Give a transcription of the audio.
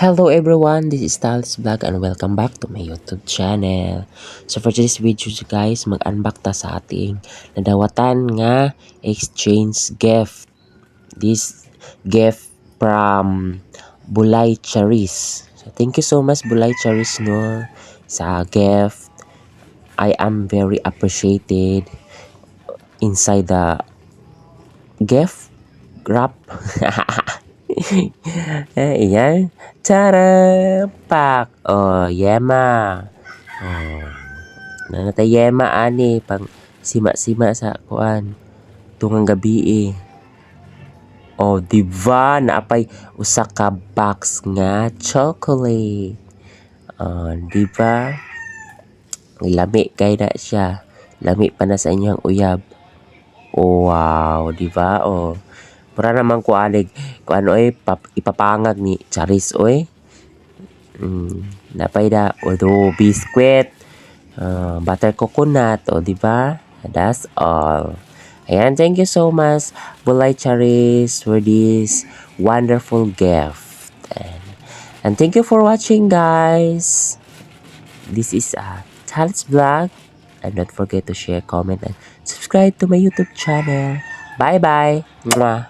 Hello everyone, this is Talhetz Vlog and welcome back to my YouTube channel. So for today's video guys, mag-unbox ta sa ating nadawatan nga exchange gift. This gift from Bulay Charis. So thank you so much Bulay Charis no sa gift. I am very appreciated inside the gift wrap. Ayan. Tara! Pak! Oh, yema. Oh. Nanatay yema ani. Pang sima-sima sa kuan. Tungang gabi eh. Oh, diba? Naapay usa ka box nga chocolate. Oh, diba? Lami kay na siya. Lami pa na sa inyong uyab. Oh, wow. Diba? Oh. Para naman kuanig, kung ano ipapangag ni Charis oy. Napay da, o biskwit, butter coconut, o diba? That's all. Ayan, thank you so much, Bulay Charis, for this wonderful gift. And thank you for watching, guys. This is a Talhetz vlog. And don't forget to share, comment, and subscribe to my YouTube channel. Bye-bye. Mwah.